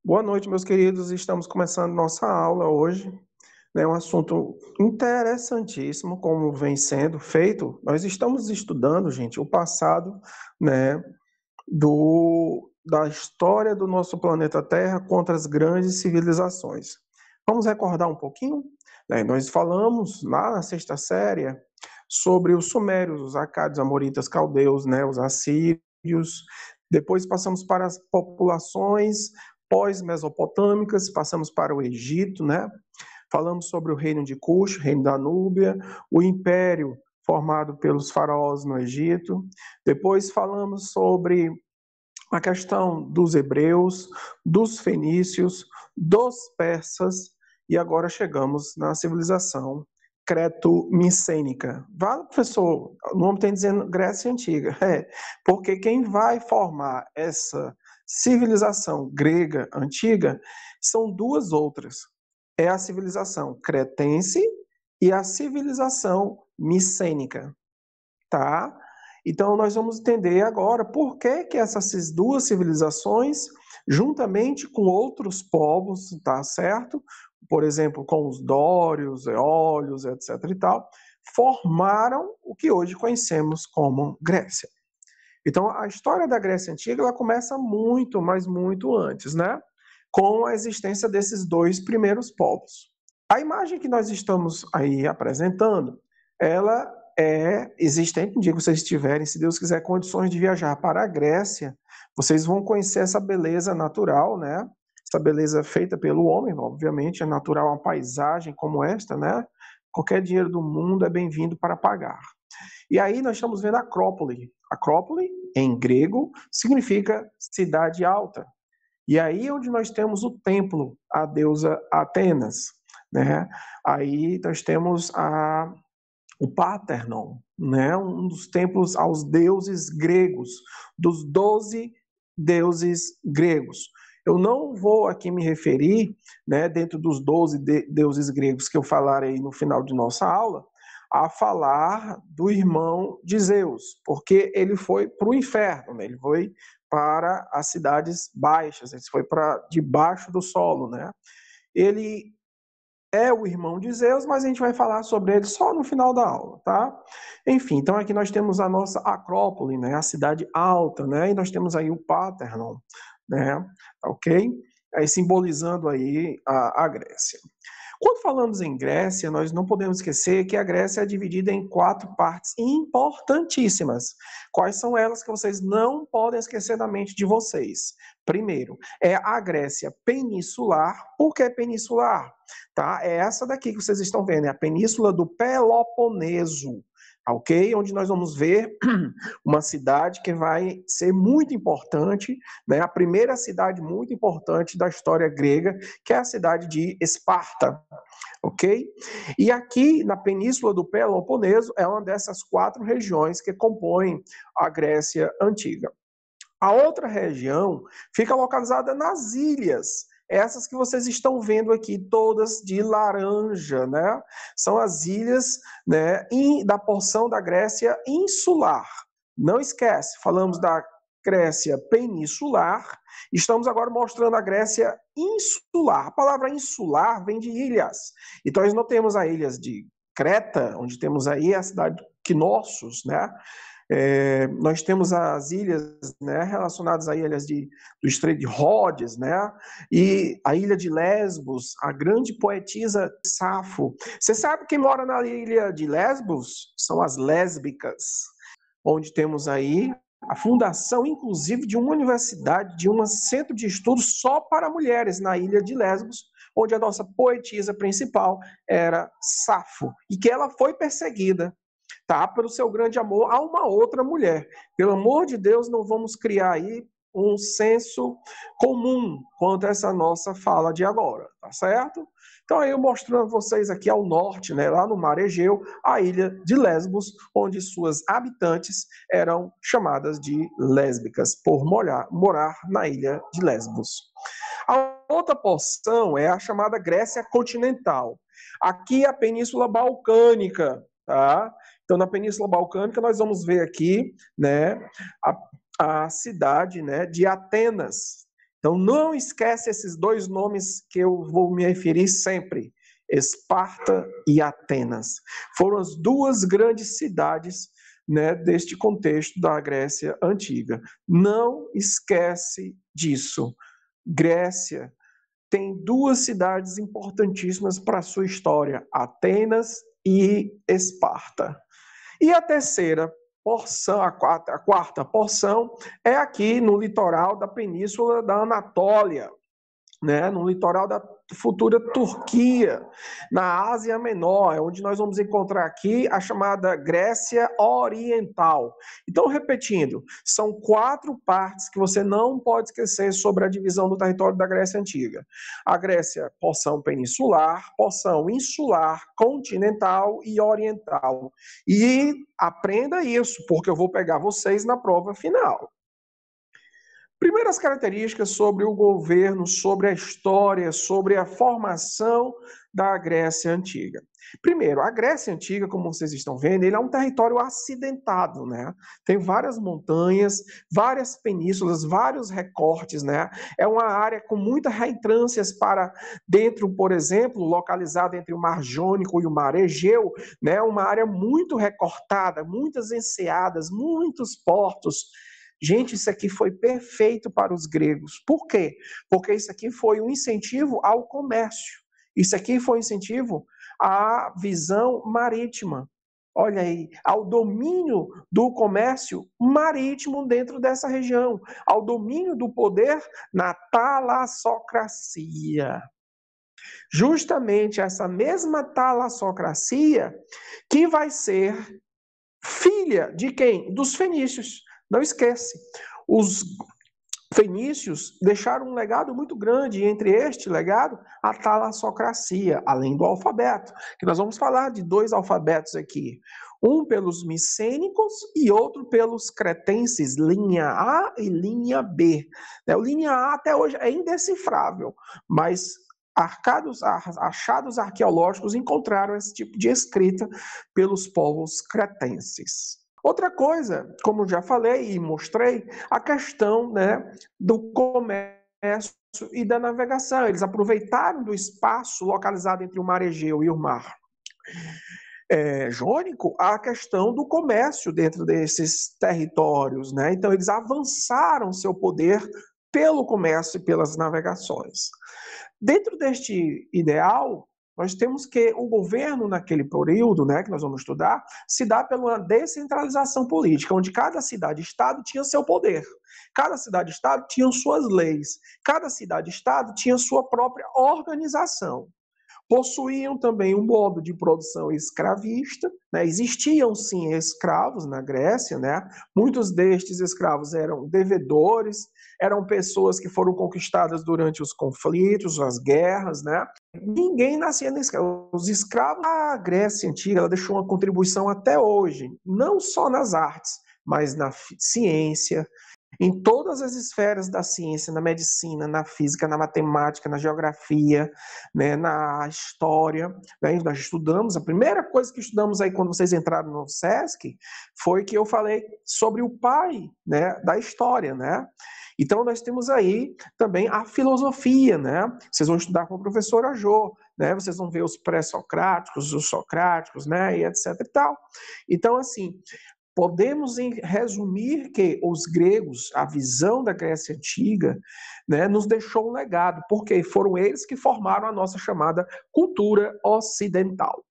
Boa noite, meus queridos. Estamos começando nossa aula hoje, né? Um assunto interessantíssimo, como vem sendo feito. Nós estamos estudando, gente, o passado, né, da história do nosso planeta Terra contra as grandes civilizações. Vamos recordar um pouquinho? Né? Nós falamos lá na sexta série sobre os sumérios, os acádios, amoritas, caldeus, né, os assírios. Depois passamos para as populações pós-mesopotâmicas, passamos para o Egito, né? Falamos sobre o reino de Cush, reino da Núbia, o império formado pelos faraós no Egito. Depois falamos sobre a questão dos hebreus, dos fenícios, dos persas, e agora chegamos na civilização creto-micênica. Vale, professor, o nome tem dizendo Grécia Antiga. É, porque quem vai formar essa civilização grega antiga são duas outras. É a civilização cretense e a civilização micênica, tá? Então, nós vamos entender agora por que que essas duas civilizações, juntamente com outros povos, tá certo? Por exemplo, com os dórios, eólios, etc. e tal, formaram o que hoje conhecemos como Grécia. Então, a história da Grécia Antiga, ela começa muito, mas muito antes, né? Com a existência desses dois primeiros povos. A imagem que nós estamos aí apresentando, ela é existente no dia que vocês tiverem, se Deus quiser, condições de viajar para a Grécia, vocês vão conhecer essa beleza natural, né? Essa beleza feita pelo homem, obviamente, é natural uma paisagem como esta, né? Qualquer dinheiro do mundo é bem-vindo para pagar. E aí nós estamos vendo a Acrópole. Acrópole, em grego, significa cidade alta. E aí é onde nós temos o templo à deusa Atenas, né? Aí nós temos o Parthenon, né? Um dos templos aos deuses gregos, dos 12 deuses gregos. Eu não vou aqui me referir, né, dentro dos 12 deuses gregos que eu falarei no final de nossa aula, a falar do irmão de Zeus, porque ele foi para o inferno, né? Ele foi para as cidades baixas, ele foi para debaixo do solo, né? Ele é o irmão de Zeus, mas a gente vai falar sobre ele só no final da aula, tá? Enfim, então aqui nós temos a nossa Acrópole, né? A cidade alta, né? E nós temos aí o Parthenon, né? Ok? Aí simbolizando aí a Grécia. Quando falamos em Grécia, nós não podemos esquecer que a Grécia é dividida em quatro partes importantíssimas. Quais são elas que vocês não podem esquecer da mente de vocês? Primeiro, é a Grécia peninsular. Por que peninsular? Tá? É essa daqui que vocês estão vendo, é a Península do Peloponeso. Ok? Onde nós vamos ver uma cidade que vai ser muito importante, né? A primeira cidade muito importante da história grega, que é a cidade de Esparta, ok? E aqui na Península do Peloponeso é uma dessas quatro regiões que compõem a Grécia Antiga. A outra região fica localizada nas ilhas, essas que vocês estão vendo aqui, todas de laranja, né? São as ilhas, né, da porção da Grécia insular. Não esquece, falamos da Grécia peninsular, estamos agora mostrando a Grécia insular. A palavra insular vem de ilhas. Então, nós não temos as ilhas de Creta, onde temos aí a cidade de Knossos, né? Nós temos as ilhas, né, relacionadas a ilhas do Estreito de Rhodes, né, e a ilha de Lesbos, a grande poetisa Safo. Você sabe quem mora na ilha de Lesbos? São as lésbicas, onde temos aí a fundação, inclusive, de uma universidade, de um centro de estudos só para mulheres na ilha de Lesbos, onde a nossa poetisa principal era Safo, e que ela foi perseguida, tá? Pelo seu grande amor a uma outra mulher. Pelo amor de Deus, não vamos criar aí um senso comum quanto a essa nossa fala de agora, tá certo? Então, aí eu mostrando a vocês aqui ao norte, né, lá no Mar Egeu, a ilha de Lesbos, onde suas habitantes eram chamadas de lésbicas, por morar na ilha de Lesbos. A outra porção é a chamada Grécia continental. Aqui é a Península Balcânica, tá? Então, na Península Balcânica, nós vamos ver aqui, né, a cidade, né, de Atenas. Então, não esquece esses dois nomes que eu vou me referir sempre: Esparta e Atenas. Foram as duas grandes cidades, né, deste contexto da Grécia Antiga. Não esquece disso. Grécia tem duas cidades importantíssimas para a sua história: Atenas e Esparta. E a terceira porção, a quarta porção, é aqui no litoral da Península da Anatólia, né, no litoral da futura Turquia, na Ásia Menor, é onde nós vamos encontrar aqui a chamada Grécia Oriental. Então, repetindo, são 4 partes que você não pode esquecer sobre a divisão do território da Grécia Antiga. A Grécia, porção peninsular, porção insular, continental e oriental. E aprenda isso, porque eu vou pegar vocês na prova final. Primeiras características sobre o governo, sobre a história, sobre a formação da Grécia Antiga. Primeiro, a Grécia Antiga, como vocês estão vendo, ele é um território acidentado, né? Tem várias montanhas, várias penínsulas, vários recortes, né? É uma área com muitas reentrâncias para dentro, por exemplo, localizada entre o Mar Jônico e o Mar Egeu, né? Uma área muito recortada, muitas enseadas, muitos portos. Gente, isso aqui foi perfeito para os gregos. Por quê? Porque isso aqui foi um incentivo ao comércio. Isso aqui foi um incentivo à visão marítima. Olha aí, ao domínio do comércio marítimo dentro dessa região, ao domínio do poder na talassocracia. Justamente essa mesma talassocracia que vai ser filha de quem? Dos fenícios. Não esquece, os fenícios deixaram um legado muito grande, e entre este legado, a talassocracia, além do alfabeto, que nós vamos falar de 2 alfabetos aqui. Um pelos micênicos e outro pelos cretenses, linha A e linha B. O linha A até hoje é indecifrável, mas achados arqueológicos encontraram esse tipo de escrita pelos povos cretenses. Outra coisa, como já falei e mostrei, a questão, né, do comércio e da navegação. Eles aproveitaram do espaço localizado entre o Mar Egeu e o Mar Jônico a questão do comércio dentro desses territórios, né? Então, eles avançaram seu poder pelo comércio e pelas navegações. Dentro deste ideal, nós temos que o governo naquele período, né, que nós vamos estudar, se dá pela descentralização política, onde cada cidade-estado tinha seu poder, cada cidade-estado tinha suas leis, cada cidade-estado tinha sua própria organização. Possuíam também um modo de produção escravista, né? Existiam sim escravos na Grécia, né? Muitos destes escravos eram devedores, eram pessoas que foram conquistadas durante os conflitos, as guerras, né? Ninguém nascia na escravo. Os escravos, a Grécia Antiga, ela deixou uma contribuição até hoje, não só nas artes, mas na ciência, em todas as esferas da ciência, na medicina, na física, na matemática, na geografia, né, na história, né, nós estudamos, a primeira coisa que estudamos aí quando vocês entraram no SESC foi que eu falei sobre o pai, né, da história, né? Então nós temos aí também a filosofia, né? Vocês vão estudar com a professora Jo, né? Vocês vão ver os pré-socráticos, os socráticos, né, e etc e tal. Então assim, podemos resumir que os gregos, a visão da Grécia Antiga, né, nos deixou um legado, porque foram eles que formaram a nossa chamada cultura ocidental.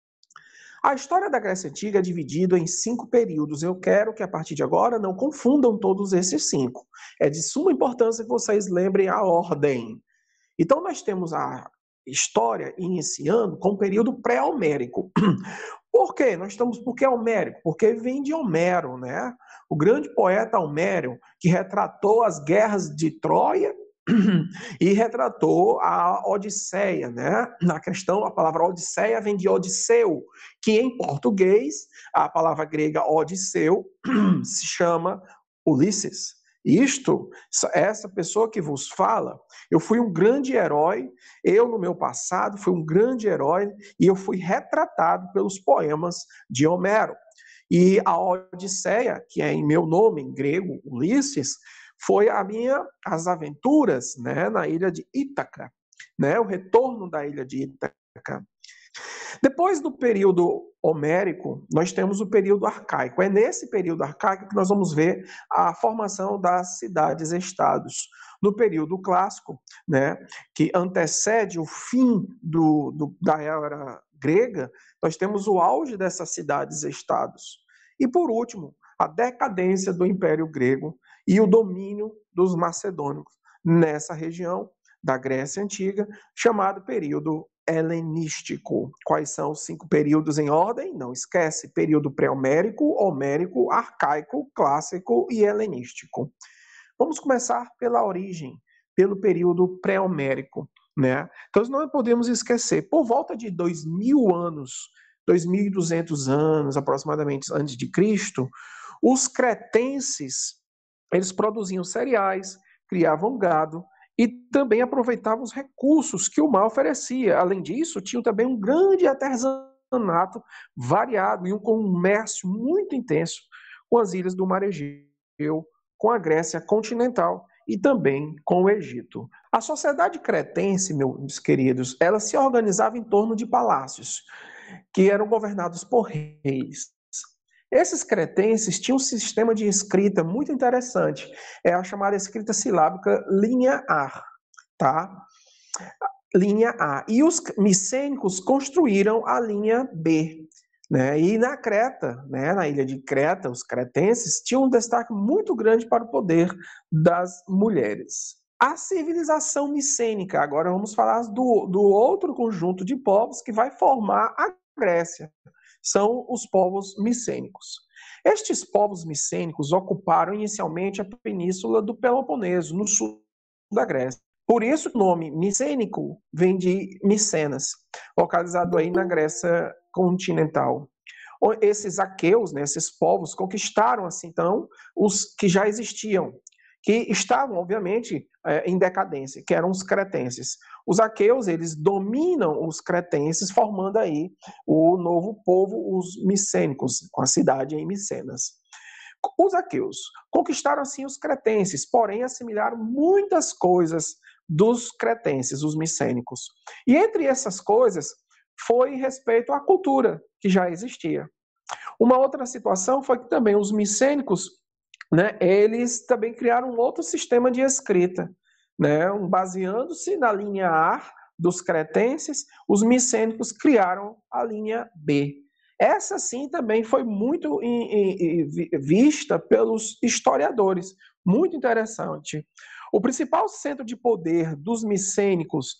A história da Grécia Antiga é dividida em 5 períodos. Eu quero que, a partir de agora, não confundam todos esses 5. É de suma importância que vocês lembrem a ordem. Então, nós temos a história iniciando com o período pré-homérico. Por quê? Porque é homérico? Porque vem de Homero, né? O grande poeta Homero, que retratou as guerras de Troia e retratou a Odisseia, né? Na questão, a palavra Odisseia vem de Odisseu, que em português, a palavra grega Odisseu se chama Ulisses. Essa pessoa que vos fala, eu fui um grande herói, eu no meu passado fui um grande herói e eu fui retratado pelos poemas de Homero. E a Odisseia, que é em meu nome, em grego, Ulisses, foi as aventuras, né, na ilha de Ítaca, né, o retorno da ilha de Ítaca. Depois do período homérico, nós temos o período arcaico. É nesse período arcaico que nós vamos ver a formação das cidades-estados. No período clássico, né, que antecede o fim da era grega, nós temos o auge dessas cidades-estados. E, por último, a decadência do Império Grego e o domínio dos macedônicos nessa região da Grécia Antiga, chamado período helenístico. Quais são os 5 períodos em ordem? Não esquece: período pré-homérico, homérico, arcaico, clássico e helenístico. Vamos começar pela origem, pelo período pré-homérico, né? Então, não podemos esquecer, por volta de 2000 anos, 2200 anos aproximadamente antes de Cristo, os cretenses, eles produziam cereais, criavam gado e também aproveitavam os recursos que o mar oferecia. Além disso, tinham também um grande artesanato variado e um comércio muito intenso com as ilhas do Mar Egeu, com a Grécia continental e também com o Egito. A sociedade cretense, meus queridos, ela se organizava em torno de palácios, que eram governados por reis. Esses cretenses tinham um sistema de escrita muito interessante, é a chamada escrita silábica linha A, tá? Linha A. E os micênicos construíram a linha B, né? E na Creta, né, na ilha de Creta, os cretenses tinham um destaque muito grande para o poder das mulheres. A civilização micênica, agora vamos falar do outro conjunto de povos que vai formar a Grécia. São os povos micênicos. Estes povos micênicos ocuparam inicialmente a península do Peloponeso, no sul da Grécia. Por isso o nome micênico vem de Micenas, localizado aí na Grécia continental. Esses aqueus, né, esses povos, conquistaram assim, então, os que já existiam, que estavam, obviamente, em decadência, que eram os cretenses. Os aqueus, eles dominam os cretenses, formando aí o novo povo, os micênicos, com a cidade em Micenas. Os aqueus conquistaram, assim, os cretenses, porém assimilaram muitas coisas dos cretenses, os micênicos. E entre essas coisas, foi respeito à cultura que já existia. Uma outra situação foi que também os micênicos, né, eles também criaram um outro sistema de escrita, né, baseando-se na linha A dos cretenses, os micênicos criaram a linha B. Essa sim também foi muito vista pelos historiadores, muito interessante. O principal centro de poder dos micênicos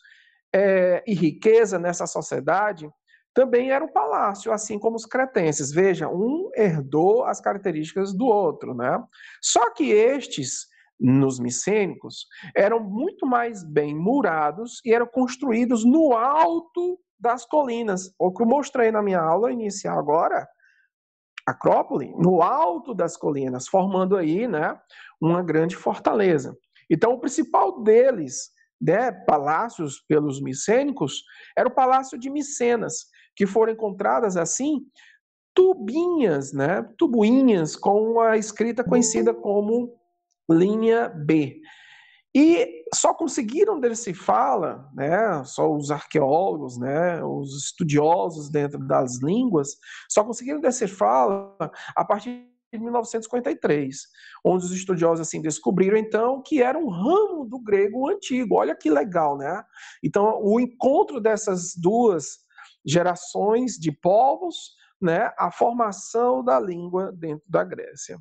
e riqueza nessa sociedade também era o palácio, assim como os cretenses. Veja, um herdou as características do outro, né? Só que estes, nos micênicos, eram muito mais bem murados e eram construídos no alto das colinas. O que eu mostrei na minha aula inicial agora, Acrópole, no alto das colinas, formando aí, né, uma grande fortaleza. Então, o principal deles, né, palácios pelos micênicos, era o Palácio de Micenas, que foram encontradas assim tubinhas, né, tubuinhas com a escrita conhecida como linha B. E só conseguiram decifrá-la, né, só os arqueólogos, né, os estudiosos dentro das línguas, só conseguiram decifrá-la a partir de 1953, onde os estudiosos assim descobriram então que era um ramo do grego antigo. Olha que legal, né? Então, o encontro dessas duas gerações de povos, né, a formação da língua dentro da Grécia.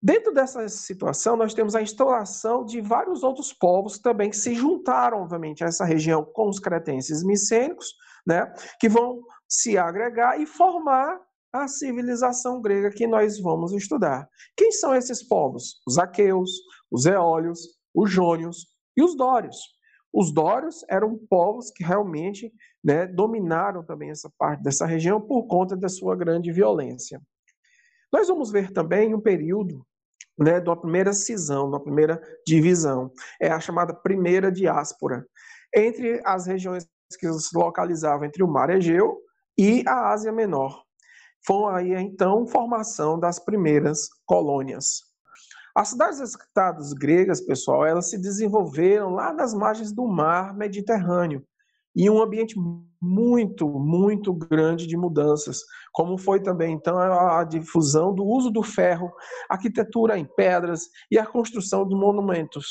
Dentro dessa situação, nós temos a instauração de vários outros povos também que se juntaram, obviamente, a essa região com os cretenses micênicos, né, que vão se agregar e formar a civilização grega que nós vamos estudar. Quem são esses povos? Os aqueus, os eólios, os jônios e os dórios. Os dórios eram povos que realmente, né, dominaram também essa parte dessa região por conta da sua grande violência. Nós vamos ver também um período, né, da primeira cisão, da primeira divisão, é a chamada primeira diáspora, entre as regiões que se localizavam entre o Mar Egeu e a Ásia Menor. Foi aí, então, formação das primeiras colônias. As cidades-estados gregas, pessoal, elas se desenvolveram lá nas margens do mar Mediterrâneo, em um ambiente muito grande de mudanças, como foi também, então, a difusão do uso do ferro, arquitetura em pedras e a construção de monumentos.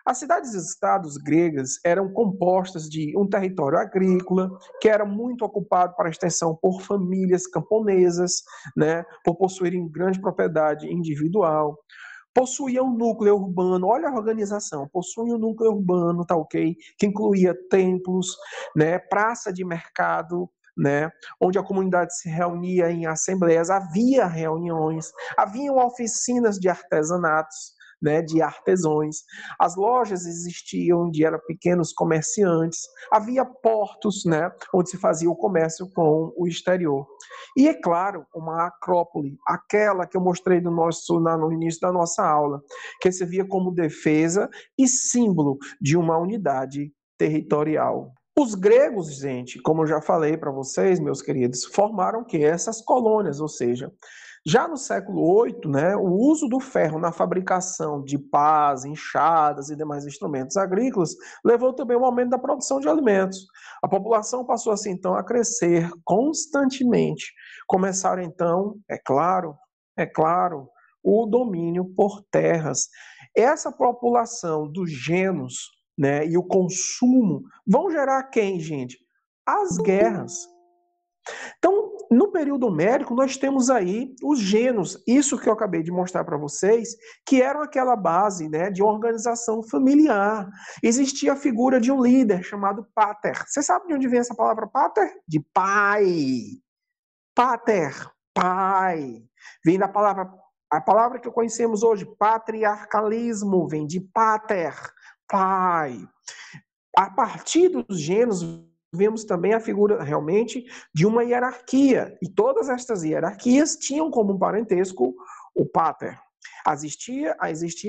As cidades-estados gregas eram compostas de um território agrícola, que era muito ocupado para extensão por famílias camponesas, né, por possuírem grande propriedade individual. Possuía um núcleo urbano, olha a organização, possuía um núcleo urbano, tá ok? Que incluía templos, né, praça de mercado, né, onde a comunidade se reunia em assembleias, havia reuniões, haviam oficinas de artesanatos, né, de artesãos. As lojas existiam onde eram pequenos comerciantes, havia portos, né, onde se fazia o comércio com o exterior. E, é claro, uma acrópole, aquela que eu mostrei no início da nossa aula, que servia como defesa e símbolo de uma unidade territorial. Os gregos, gente, como eu já falei para vocês, meus queridos, formaram que essas colônias, ou seja, já no século VIII, né, o uso do ferro na fabricação de pás, enxadas e demais instrumentos agrícolas levou também ao aumento da produção de alimentos. A população passou assim então a crescer constantemente. Começaram então, é claro, o domínio por terras. Essa população dos genos, né, e o consumo vão gerar quem, gente? As guerras. Então, no período homérico, nós temos aí os genos, isso que eu acabei de mostrar para vocês, que eram aquela base, né, de organização familiar. Existia a figura de um líder chamado pater. Você sabe de onde vem essa palavra pater? De pai. Pater, pai. Vem da palavra, a palavra que conhecemos hoje, patriarcalismo, vem de pater, pai. A partir dos genos, vemos também a figura realmente de uma hierarquia. E todas estas hierarquias tinham como parentesco o pater. Existia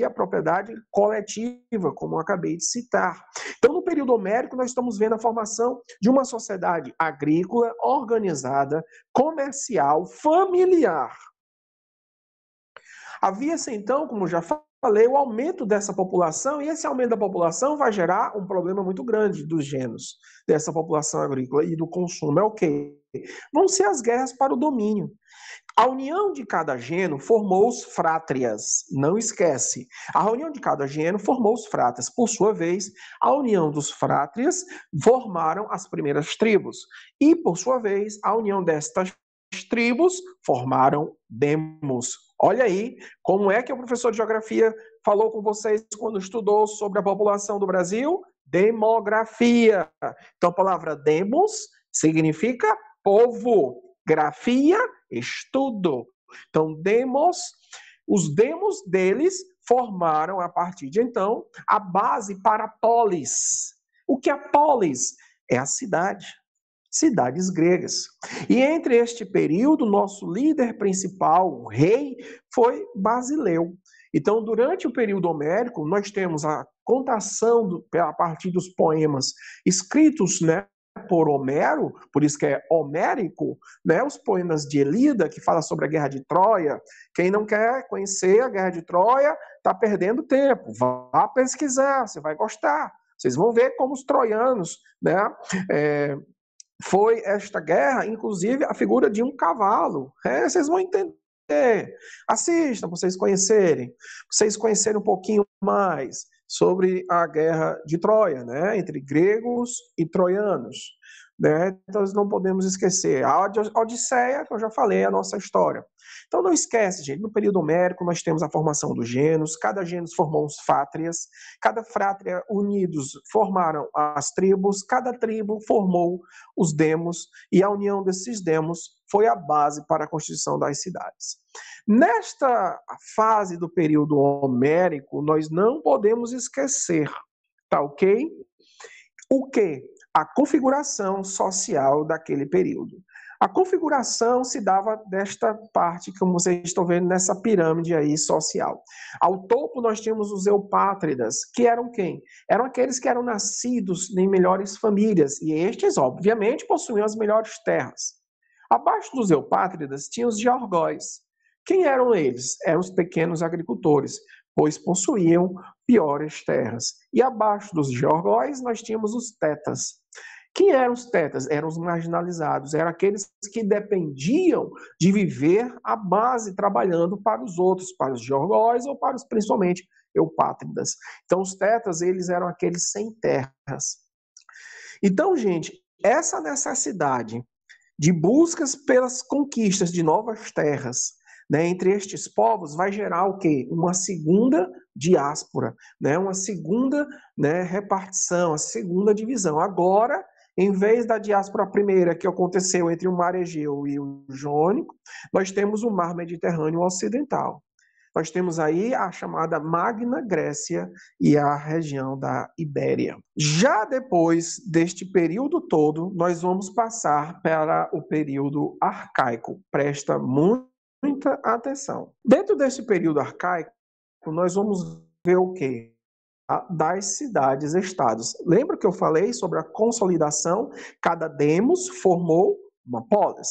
a propriedade coletiva, como eu acabei de citar. Então, no período homérico, nós estamos vendo a formação de uma sociedade agrícola, organizada, comercial, familiar. Havia-se, então, como já falei, o aumento dessa população, e esse aumento da população vai gerar um problema muito grande dos genos dessa população agrícola e do consumo. É o quê? Vão ser as guerras para o domínio. A união de cada geno formou os frátrias. Não esquece. A união de cada geno formou os frátrias. Por sua vez, a união dos frátrias formaram as primeiras tribos. E, por sua vez, a união destas tribos formaram demos. Olha aí como é que o professor de geografia falou com vocês quando estudou sobre a população do Brasil? Demografia. Então, a palavra demos significa povo. Grafia, estudo. Então, os demos deles formaram, a partir de então, a base para a polis. O que é polis? É a cidade. Cidades gregas. E entre este período, nosso líder principal, o rei, foi Basileu. Então, durante o período homérico, nós temos a contação a partir dos poemas escritos, né, por Homero, por isso que é homérico, né, os poemas de Elida, que fala sobre a Guerra de Troia. Quem não quer conhecer a Guerra de Troia está perdendo tempo. Vá pesquisar, você vai gostar. Vocês vão ver como os troianos, né, foi esta guerra, inclusive, a figura de um cavalo. Vocês vão entender. Assistam para vocês conhecerem um pouquinho mais sobre a guerra de Troia, né, entre gregos e troianos. Né? Então, nós não podemos esquecer. A Odisseia, que eu já falei, é a nossa história. Então, não esquece, gente, no período homérico nós temos a formação dos genos, cada genos formou os frátrias, cada frátria unidos formaram as tribos, cada tribo formou os demos, e a união desses demos foi a base para a constituição das cidades. Nesta fase do período homérico, nós não podemos esquecer, tá ok? O quê? A configuração social daquele período. A configuração se dava desta parte, como vocês estão vendo nessa pirâmide aí social. Ao topo nós tínhamos os eupátridas, que eram quem? Eram aqueles que eram nascidos em melhores famílias, e estes, obviamente, possuíam as melhores terras. Abaixo dos eupátridas tinham os georgóis. Quem eram eles? Eram os pequenos agricultores, pois possuíam piores terras. E abaixo dos georgóis nós tínhamos os tetas. Quem eram os tetas? Eram os marginalizados, eram aqueles que dependiam de viver à base, trabalhando para os outros, para os georgóis ou para os, principalmente, eupátridas. Então, os tetas, eles eram aqueles sem terras. Então, gente, essa necessidade de buscas pelas conquistas de novas terras, né, entre estes povos, vai gerar o quê? Uma segunda diáspora, né, uma segunda, né, repartição, a segunda divisão. Agora, em vez da diáspora primeira que aconteceu entre o Mar Egeu e o Jônico, nós temos o Mar Mediterrâneo Ocidental. Nós temos aí a chamada Magna Grécia e a região da Ibéria. Já depois deste período todo, nós vamos passar para o período arcaico. Presta muita atenção. Dentro desse período arcaico, nós vamos ver o quê? Das cidades-estados. Lembra que eu falei sobre a consolidação? Cada demos formou uma polis.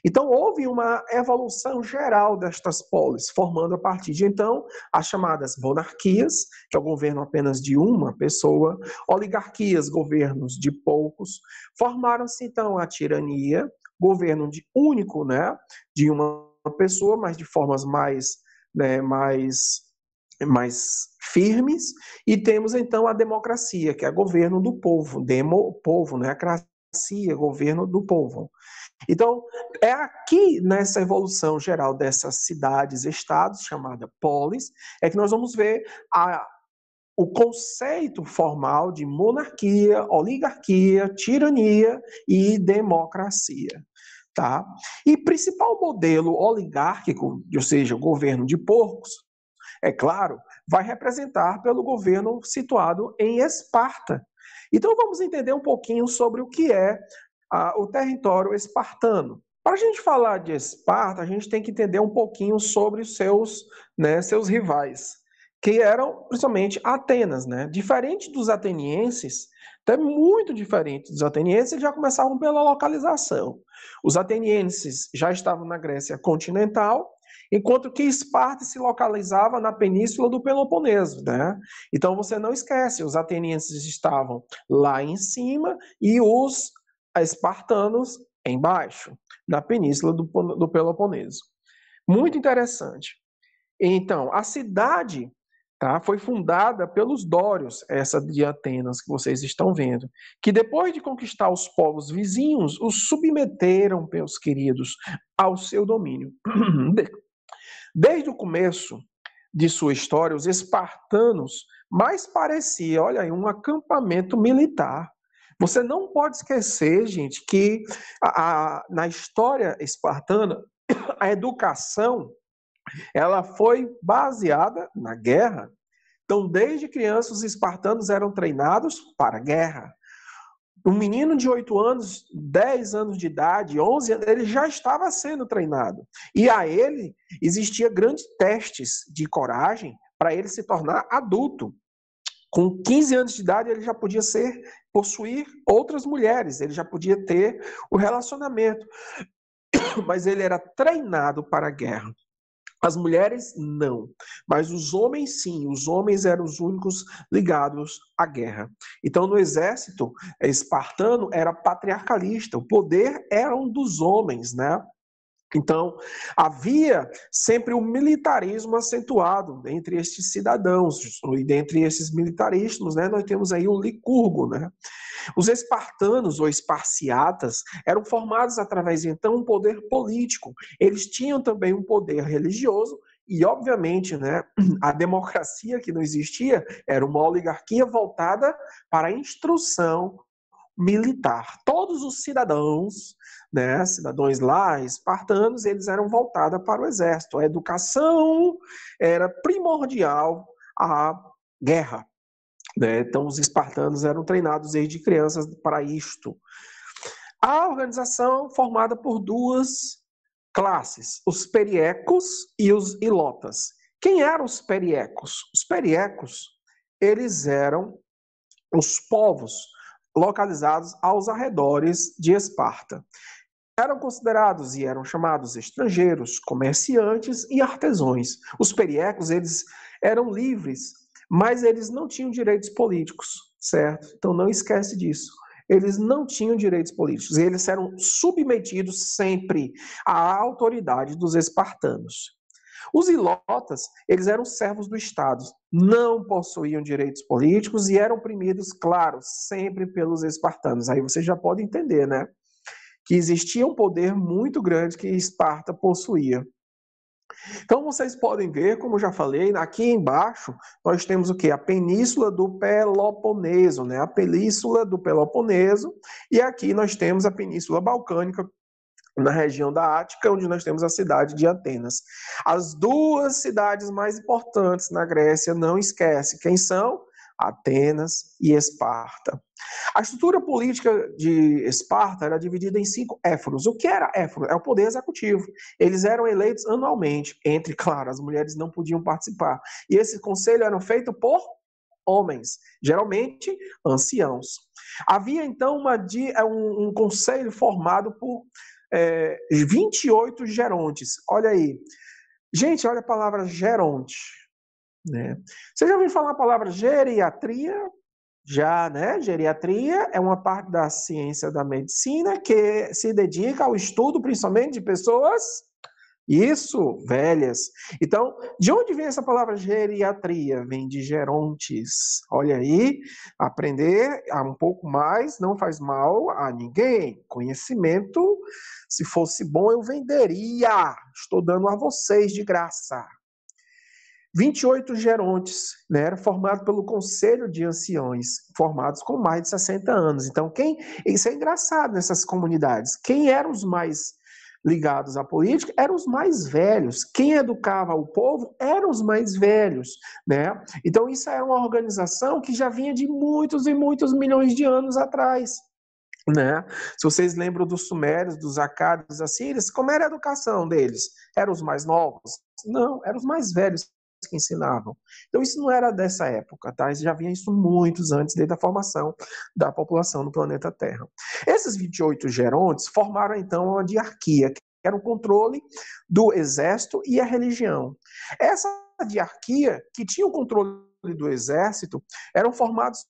Então, houve uma evolução geral destas polis, formando a partir de então as chamadas monarquias, que é o governo apenas de uma pessoa, oligarquias, governos de poucos, formaram-se então a tirania, governo de único, né, de uma pessoa, mas de formas mais, né, mais firmes, e temos então a democracia, que é governo do povo, povo, né, a cracia, governo do povo. Então, é aqui nessa evolução geral dessas cidades-estados, chamada polis, é que nós vamos ver o conceito formal de monarquia, oligarquia, tirania e democracia. Tá? E principal modelo oligárquico, ou seja, governo de porcos, é claro, vai representar pelo governo situado em Esparta. Então vamos entender um pouquinho sobre o que é o território espartano. Para a gente falar de Esparta, a gente tem que entender um pouquinho sobre os seus rivais, que eram principalmente Atenas, né? Diferente dos atenienses, até muito diferente dos atenienses, eles já começavam pela localização. Os atenienses já estavam na Grécia continental, enquanto que Esparta se localizava na península do Peloponeso, né? Então você não esquece, os atenienses estavam lá em cima e os espartanos embaixo, na península do Peloponeso. Muito interessante. Então, a cidade, tá, foi fundada pelos dórios, essa de Atenas que vocês estão vendo, que depois de conquistar os povos vizinhos, os submeteram, meus queridos, ao seu domínio. Desde o começo de sua história, os espartanos mais parecia, olha aí, um acampamento militar. Você não pode esquecer, gente, que na história espartana, a educação ela foi baseada na guerra. Então, desde criança, os espartanos eram treinados para a guerra. Um menino de 8 anos, 10 anos de idade, 11 anos, ele já estava sendo treinado. E a ele existia grandes testes de coragem para ele se tornar adulto. Com 15 anos de idade, ele já podia possuir outras mulheres, ele já podia ter o relacionamento. Mas ele era treinado para a guerra. As mulheres, não. Mas os homens, sim. Os homens eram os únicos ligados à guerra. Então, no exército espartano, era patriarcalista. O poder era um dos homens, né? Então, havia sempre o militarismo acentuado entre estes cidadãos. E dentre esses militarismos, né, nós temos aí o licurgo, né? Os espartanos ou esparciatas eram formados através, então, um poder político. Eles tinham também um poder religioso e, obviamente, né, a democracia que não existia era uma oligarquia voltada para a instrução militar. Todos os cidadãos, né, cidadãos lá, espartanos, eles eram voltados para o exército. A educação era primordial à guerra. Né? Então, os espartanos eram treinados desde crianças para isto. A organização formada por duas classes, os periecos e os ilotas. Quem eram os periecos? Os periecos, eles eram os povos localizados aos arredores de Esparta. eram considerados e eram chamados estrangeiros, comerciantes e artesãos. Os periecos, eles eram livres, mas eles não tinham direitos políticos, certo? Então não esquece disso. Eles não tinham direitos políticos, eles eram submetidos sempre à autoridade dos espartanos. Os ilotas, eles eram servos do Estado, não possuíam direitos políticos e eram oprimidos, claro, sempre pelos espartanos. Aí você já pode entender, né? Que existia um poder muito grande que Esparta possuía. Então vocês podem ver, como eu já falei, aqui embaixo nós temos o quê? A Península do Peloponeso, né? A Península do Peloponeso, e aqui nós temos a Península Balcânica, na região da Ática, onde nós temos a cidade de Atenas. As duas cidades mais importantes na Grécia, não esquece, quem são? Atenas e Esparta. A estrutura política de Esparta era dividida em 5 éforos. O que era éforo? É o poder executivo. Eles eram eleitos anualmente, entre, claro, as mulheres não podiam participar. E esse conselho era feito por homens, geralmente anciãos. Havia, então, um conselho formado por 28 gerontes. Olha aí. Gente, olha a palavra geronte. Né? Você já ouviu falar a palavra geriatria? Já, né? Geriatria é uma parte da ciência da medicina que se dedica ao estudo principalmente de pessoas, isso, velhas. Então, de onde vem essa palavra geriatria? Vem de gerontes. Olha aí, aprender um pouco mais não faz mal a ninguém. Conhecimento, se fosse bom, eu venderia. Estou dando a vocês de graça. 28 gerontes, né, era formado pelo Conselho de Anciões, formados com mais de 60 anos. Então, isso é engraçado nessas comunidades. Quem eram os mais ligados à política eram os mais velhos. Quem educava o povo eram os mais velhos, né? Então, isso era uma organização que já vinha de muitos e muitos milhões de anos atrás. Né? Se vocês lembram dos sumérios, dos acádios, dos assírios, como era a educação deles? Eram os mais novos? Não, eram os mais velhos que ensinavam. Então isso não era dessa época, tá? Já havia isso muitos antes, desde a formação da população no planeta Terra. Esses 28 gerontes formaram então uma diarquia, que era o controle do exército e a religião. Essa diarquia, que tinha o controle do exército, eram formados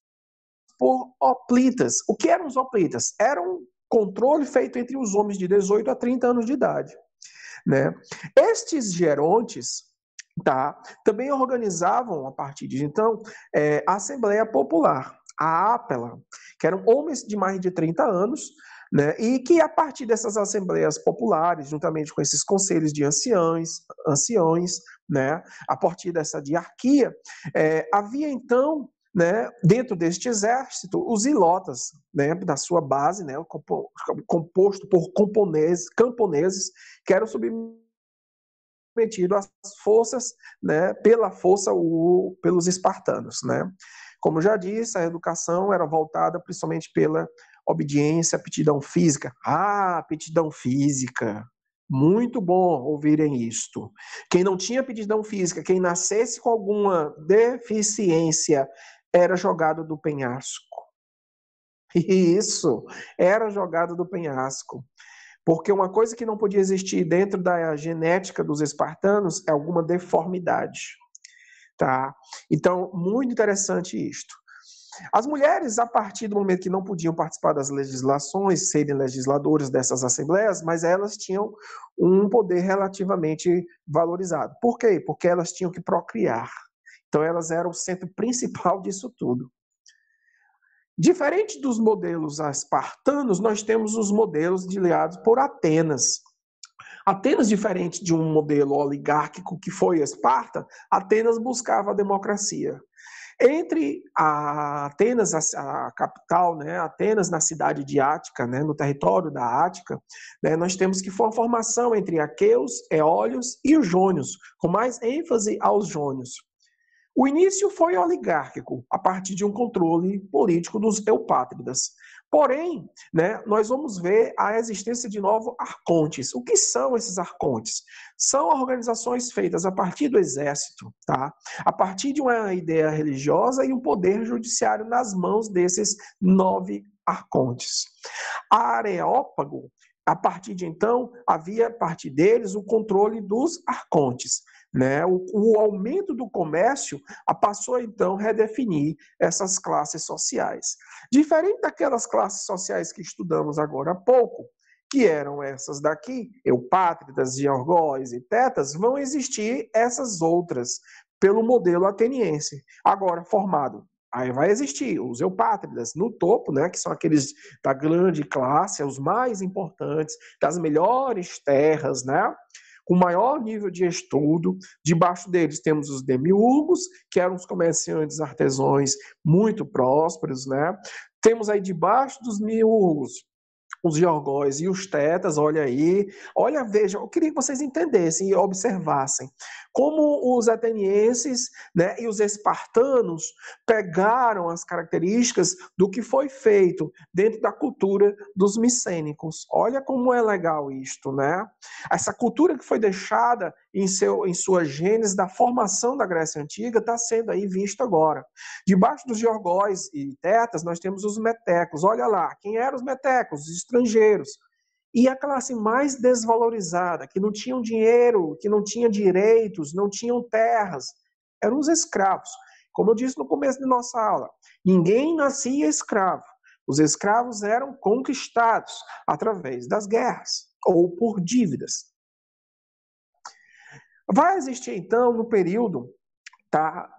por hoplitas. O que eram os hoplitas? Era um controle feito entre os homens de 18 a 30 anos de idade. Né? Estes gerontes, tá, também organizavam, a partir de então, a Assembleia Popular, a APELA, que eram homens de mais de 30 anos, né, e que a partir dessas assembleias populares, juntamente com esses conselhos de anciões, né, a partir dessa diarquia, havia então, né, dentro deste exército, os ilotas, né, da sua base, né, composto por camponeses, que eram submetidos às forças, né, pelos espartanos. Né. Como já disse, a educação era voltada principalmente pela obediência, aptidão física. Ah, aptidão física! Muito bom ouvirem isto. Quem não tinha aptidão física, quem nascesse com alguma deficiência, era jogado do penhasco. Isso, era jogado do penhasco. Porque uma coisa que não podia existir dentro da genética dos espartanos é alguma deformidade. Tá? Então, muito interessante isto. As mulheres, a partir do momento que não podiam participar das legislações, serem legisladoras dessas assembleias, mas elas tinham um poder relativamente valorizado. Por quê? Porque elas tinham que procriar. Então, elas eram o centro principal disso tudo. Diferente dos modelos espartanos, nós temos os modelos ligados por Atenas. Atenas, diferente de um modelo oligárquico que foi Esparta, Atenas buscava a democracia. Entre a Atenas, a capital, né, Atenas na cidade de Ática, né, no território da Ática, né, nós temos que foi uma formação entre aqueus, eólios e os jônios, com mais ênfase aos jônios. O início foi oligárquico, a partir de um controle político dos eupátridas. Porém, né, nós vamos ver a existência de novos arcontes. O que são esses arcontes? São organizações feitas a partir do exército, tá? A partir de uma ideia religiosa e um poder judiciário nas mãos desses 9 arcontes. A Areópago A partir de então, havia a partir deles o controle dos arcontes. Né? O aumento do comércio passou então a redefinir essas classes sociais. Diferente daquelas classes sociais que estudamos agora há pouco, que eram essas daqui, eupátridas, georgóis e tetas, vão existir essas outras, pelo modelo ateniense, agora formado. Aí vai existir os eupátridas no topo, né, que são aqueles da grande classe, os mais importantes, das melhores terras, né, com maior nível de estudo. Debaixo deles temos os demiurgos, que eram os comerciantes artesãos muito prósperos, né. Temos aí debaixo dos miurgos os georgóis e os tetas, olha aí, olha, veja, eu queria que vocês entendessem e observassem como os atenienses, né, e os espartanos pegaram as características do que foi feito dentro da cultura dos micênicos. Olha como é legal isto, né? Essa cultura que foi deixada em sua gênese da formação da Grécia Antiga está sendo aí vista agora. Debaixo dos georgóis e tetas, nós temos os metecos. Olha lá, quem eram os metecos? Os estrangeiros. E a classe mais desvalorizada, que não tinham dinheiro, que não tinha direitos, não tinham terras, eram os escravos. Como eu disse no começo da nossa aula, ninguém nascia escravo. Os escravos eram conquistados através das guerras ou por dívidas. Vai existir, então, no período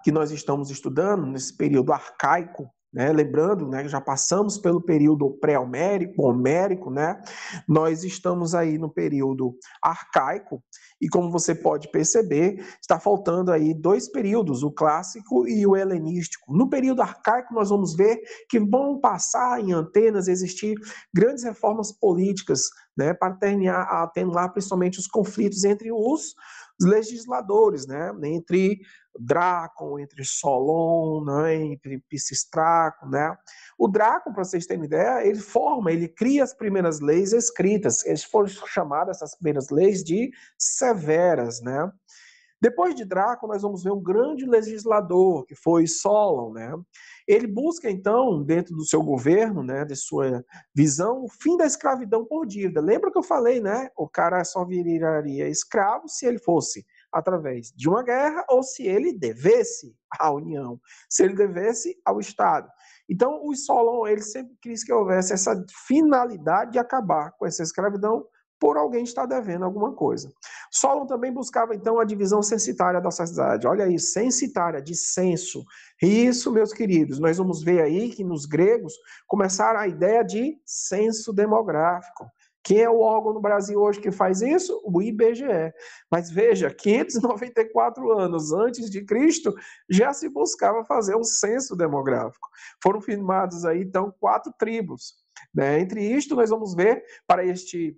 que nós estamos estudando, nesse período arcaico, né? Lembrando, né, que já passamos pelo período pré-homérico, homérico, né? Nós estamos aí no período arcaico e, como você pode perceber, está faltando aí dois períodos, o clássico e o helenístico. No período arcaico, nós vamos ver que vão passar em Atenas existir grandes reformas políticas, né, para atenuar principalmente os conflitos entre os legisladores, né, entre Drácon, entre Solon, né, entre Pisístraco, né? O Drácon, para vocês terem ideia, ele cria as primeiras leis escritas. Eles foram chamadas, essas primeiras leis, de severas, né? Depois de Drácon, nós vamos ver um grande legislador, que foi Solon, né? Ele busca, então, dentro do seu governo, né, de sua visão, o fim da escravidão por dívida. Lembra que eu falei, né? O cara só viraria escravo se ele fosse através de uma guerra ou se ele devesse à União, se ele devesse ao Estado. Então, o Solon, ele sempre quis que houvesse essa finalidade de acabar com essa escravidão por alguém estar devendo alguma coisa. Solon também buscava, então, a divisão censitária da sociedade. Olha aí, censitária, de censo. Isso, meus queridos, nós vamos ver aí que nos gregos começaram a ideia de censo demográfico. Quem é o órgão no Brasil hoje que faz isso? O IBGE. Mas veja, 594 anos antes de Cristo, já se buscava fazer um censo demográfico. Foram firmados aí, então, 4 tribos. Né? Entre isto, nós vamos ver, para este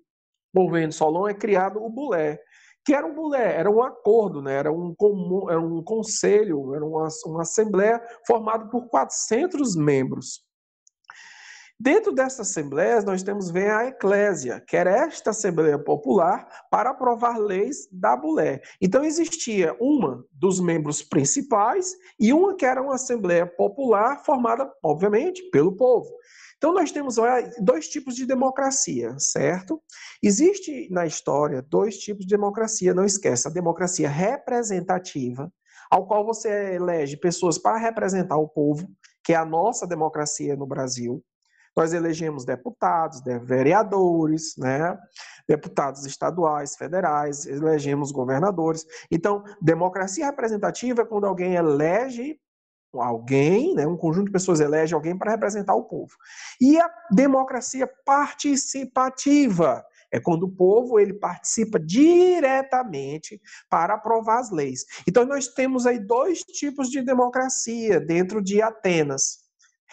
governo Solon, é criado o bulé. Que era um bulé? Era um acordo, né? Era um conselho, era uma assembleia formada por 400 membros. Dentro dessas assembleias, nós temos a eclésia, que era esta assembleia popular para aprovar leis da bulé. Então, existia uma dos membros principais e uma que era uma assembleia popular formada, obviamente, pelo povo. Então, nós temos dois tipos de democracia, certo? Existe na história 2 tipos de democracia, não esqueça, a democracia representativa, ao qual você elege pessoas para representar o povo, que é a nossa democracia no Brasil. Nós elegemos deputados, vereadores, né? Deputados estaduais, federais, elegemos governadores. Então, democracia representativa é quando alguém elege alguém, né, um conjunto de pessoas elege alguém para representar o povo. E a democracia participativa é quando o povo ele participa diretamente para aprovar as leis. Então, nós temos aí 2 tipos de democracia dentro de Atenas.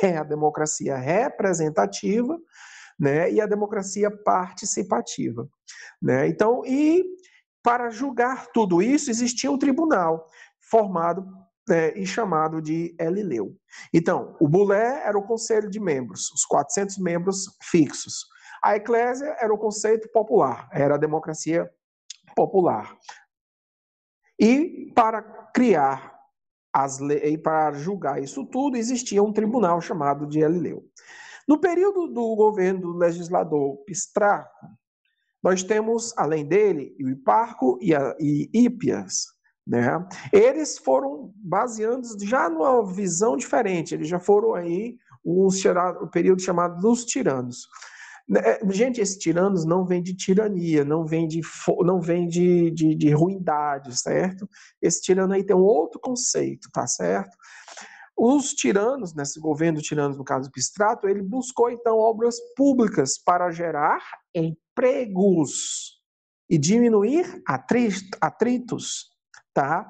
É a democracia representativa, né, e a democracia participativa, né? Então, e para julgar tudo isso existia um tribunal formado e chamado de Elileu. Então, o bulé era o conselho de membros, os 400 membros fixos. A eclésia era o conceito popular, era a democracia popular. E para criar e para julgar isso tudo, existia um tribunal chamado de Elileu. No período do governo do legislador Pisístraco, Nós temos, além dele, o Hiparco e Hípias, né? Eles foram baseando já numa visão diferente, eles já foram aí o período chamado dos tiranos. Gente, esses tiranos não vêm de tirania, não vem de ruindade, certo? Esse tirano aí tem um outro conceito, tá certo? Os tiranos, nesse governo de tiranos, no caso do Pistrato, ele buscou então obras públicas para gerar empregos e diminuir atritos, tá?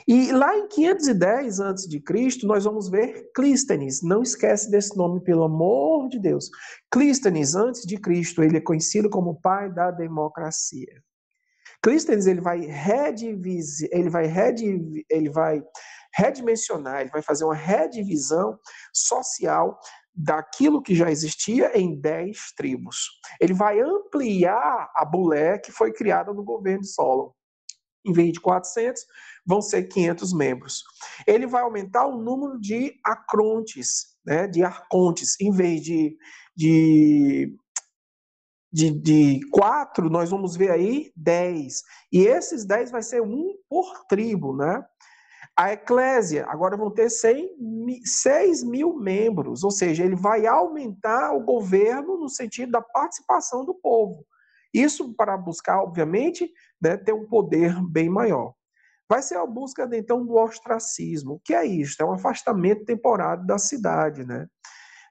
E lá em 510 a.C., nós vamos ver Clístenes. Não esquece desse nome, pelo amor de Deus. Clístenes, antes de Cristo, ele é conhecido como o pai da democracia. Clístenes, ele vai redimensionar, ele vai fazer uma redivisão social daquilo que já existia em 10 tribos. Ele vai ampliar a bulé que foi criada no governo de Solon. Em vez de 400, vão ser 500 membros. Ele vai aumentar o número de acrontes, né, de arcontes. Em vez de 4, nós vamos ver aí 10. E esses 10 vai ser um por tribo, né? A eclésia agora vão ter 6 mil membros, ou seja, ele vai aumentar o governo no sentido da participação do povo. Isso para buscar, obviamente, né, ter um poder bem maior. Vai ser a busca, então, do ostracismo. O que é isso? É um afastamento temporário da cidade, né?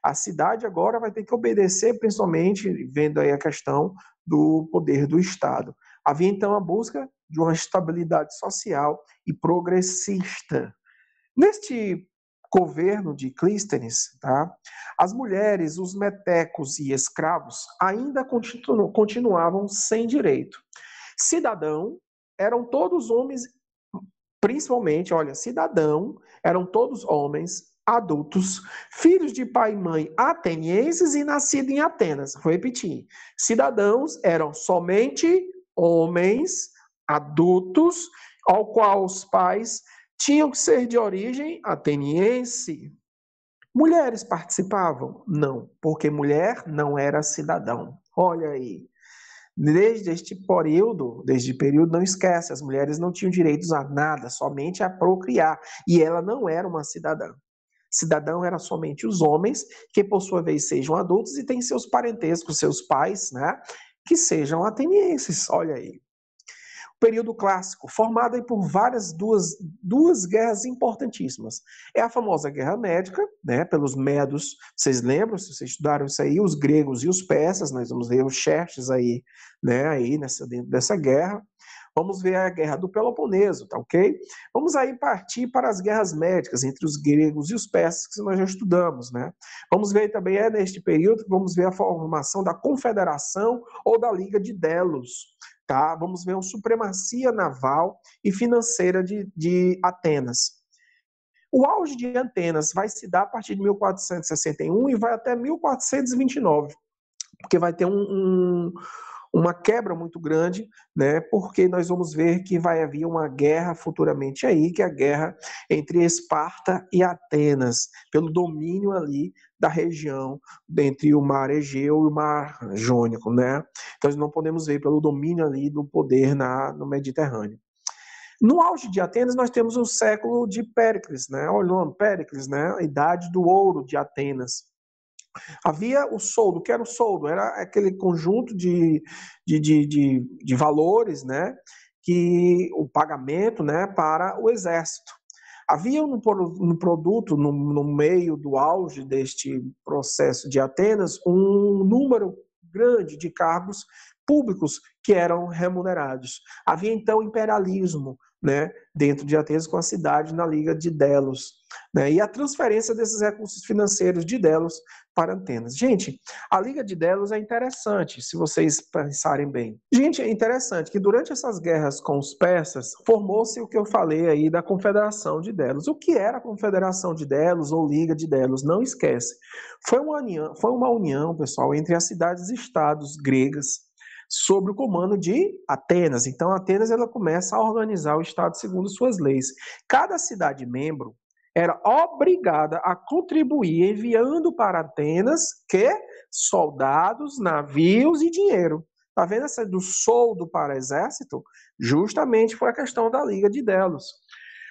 A cidade agora vai ter que obedecer, principalmente, vendo aí a questão do poder do Estado. Havia, então, a busca de uma estabilidade social e progressista. Neste governo de Clístenes, tá, as mulheres, os metecos e escravos ainda continuavam sem direito. Cidadão eram todos homens, principalmente, olha, cidadão eram todos homens adultos, filhos de pai e mãe atenienses e nascidos em Atenas. Vou repetir. Cidadãos eram somente homens adultos, ao qual os pais tinham que ser de origem ateniense. Mulheres participavam? Não, porque mulher não era cidadão. Olha aí. Desde período, não esquece, as mulheres não tinham direitos a nada, somente a procriar. E ela não era uma cidadã. Cidadão era somente os homens, que por sua vez sejam adultos e têm seus parentescos, seus pais, né? Que sejam atenienses. Olha aí. O período clássico, formado por duas guerras importantíssimas. É a famosa Guerra Médica, né, pelos medos, vocês lembram, se vocês estudaram isso aí, os gregos e os persas, nós vamos ver os Xerxes aí, né, aí dentro dessa guerra. Vamos ver a Guerra do Peloponeso, tá ok? Vamos aí partir para as guerras médicas entre os gregos e os persas, que nós já estudamos, né? Vamos ver também, neste período, vamos ver a formação da Confederação ou da Liga de Delos, tá? Vamos ver a supremacia naval e financeira de Atenas. O auge de Atenas vai se dar a partir de 1461 e vai até 1429, porque vai ter uma quebra muito grande, né? Porque nós vamos ver que vai haver uma guerra futuramente aí, que é a guerra entre Esparta e Atenas, pelo domínio ali da região entre o mar Egeu e o mar Jônico, né? Então nós não podemos ver pelo domínio ali do poder no Mediterrâneo. No auge de Atenas, nós temos o século de Péricles, né? Olha o nome, Péricles, né? A idade do ouro de Atenas. Havia o soldo. O que era o soldo? Era aquele conjunto de valores, né? Que o pagamento, né? Para o exército. Havia no produto, no meio do auge deste processo de Atenas, um número grande de cargos públicos que eram remunerados. Havia então imperialismo, né, dentro de Atenas com a cidade na Liga de Delos, né, e a transferência desses recursos financeiros de Delos para Atenas. Gente, a Liga de Delos é interessante, se vocês pensarem bem. Gente, é interessante que durante essas guerras com os persas, formou-se o que eu falei aí da Confederação de Delos. O que era a Confederação de Delos ou Liga de Delos? Não esquece. Foi uma união, pessoal, entre as cidades-estados gregas, sob o comando de Atenas. Então, Atenas ela começa a organizar o Estado segundo suas leis. Cada cidade-membro era obrigada a contribuir enviando para Atenas soldados, navios e dinheiro. Tá vendo essa do soldo para exército? Justamente foi a questão da Liga de Delos.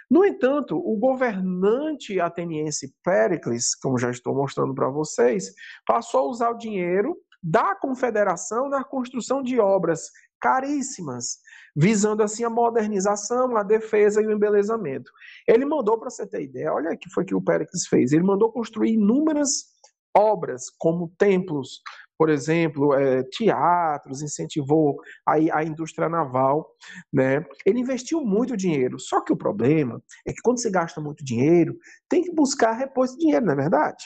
No entanto, o governante ateniense Péricles, como já estou mostrando para vocês, passou a usar o dinheiro da confederação na construção de obras caríssimas, visando assim a modernização, a defesa e o embelezamento. Ele mandou, para você ter ideia, olha o que foi que o Péricles fez, ele mandou construir inúmeras obras, como templos, por exemplo, teatros, incentivou a indústria naval, né? Ele investiu muito dinheiro. Só que o problema é que quando você gasta muito dinheiro, tem que buscar repor esse dinheiro, não é verdade?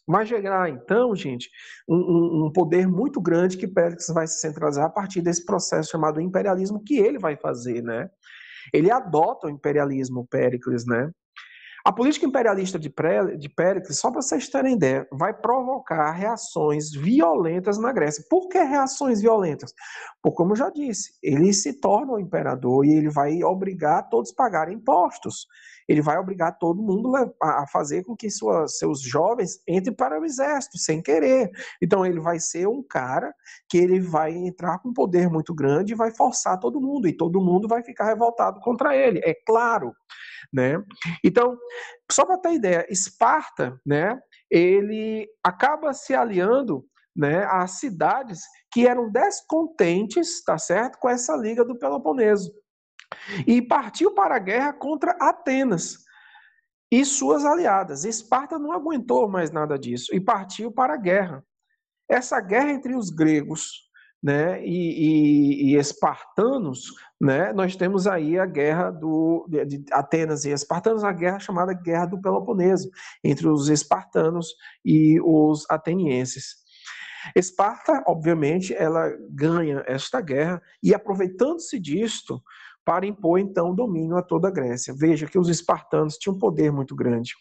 Vai chegar, então, gente, um poder muito grande que Péricles vai se centralizar a partir desse processo chamado imperialismo que ele vai fazer, né? Ele adota o imperialismo, Péricles, né? A política imperialista de Péricles, só para vocês terem ideia, vai provocar reações violentas na Grécia. Por que reações violentas? Porque, como eu já disse, ele se torna o imperador e ele vai obrigar todos a pagarem impostos. Ele vai obrigar todo mundo a fazer com que seus jovens entrem para o exército, sem querer. Então, ele vai ser um cara que ele vai entrar com um poder muito grande e vai forçar todo mundo, e todo mundo vai ficar revoltado contra ele, é claro, né? Então, só para ter ideia, Esparta, né, ele acaba se aliando, né, às cidades que eram descontentes, tá certo, com essa liga do Peloponeso, e partiu para a guerra contra Atenas e suas aliadas. Esparta não aguentou mais nada disso e partiu para a guerra. Essa guerra entre os gregos, né, e espartanos, né, nós temos aí a guerra de Atenas e espartanos, a guerra chamada Guerra do Peloponeso, entre os espartanos e os atenienses. Esparta, obviamente, ela ganha esta guerra e, aproveitando-se disto, para impor então domínio a toda a Grécia. Veja que os espartanos tinham um poder muito grande.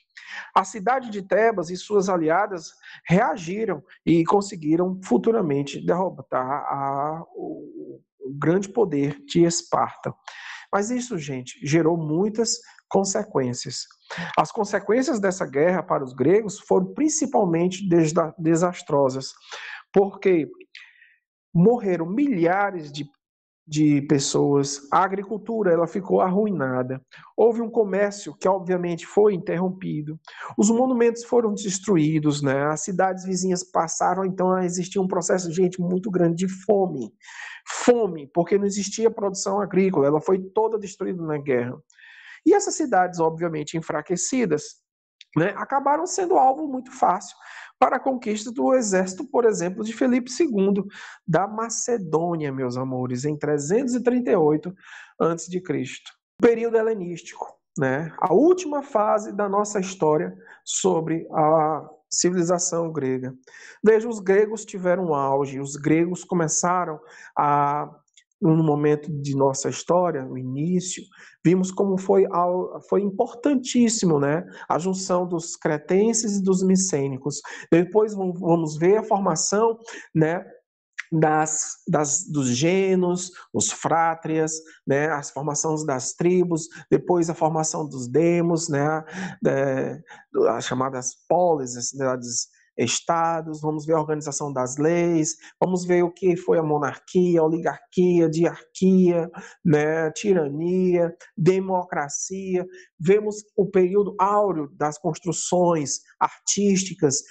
A cidade de Tebas e suas aliadas reagiram e conseguiram futuramente derrotar o grande poder de Esparta. Mas isso, gente, gerou muitas consequências. As consequências dessa guerra para os gregos foram principalmente desastrosas, porque morreram milhares de pessoas, a agricultura ela ficou arruinada, houve um comércio que obviamente foi interrompido, os monumentos foram destruídos, né? As cidades vizinhas passaram então a existir um processo, gente, muito grande de fome, porque não existia produção agrícola, ela foi toda destruída na guerra. E essas cidades, obviamente enfraquecidas, né, acabaram sendo alvo muito fácil para a conquista do exército, por exemplo, de Filipe II, da Macedônia, meus amores, em 338 a.C. Período helenístico, né? A última fase da nossa história sobre a civilização grega. Veja, os gregos tiveram auge, os gregos começaram a no momento de nossa história, no início, vimos como foi importantíssimo, né, a junção dos cretenses e dos micênicos. Depois vamos ver a formação, né, dos genos, os frátrias, né, as formações das tribos, depois a formação dos demos, né, as chamadas polis, as cidades estados, vamos ver a organização das leis, vamos ver o que foi a monarquia, a oligarquia, diarquia, né, tirania, democracia, vemos o período áureo das construções artísticas,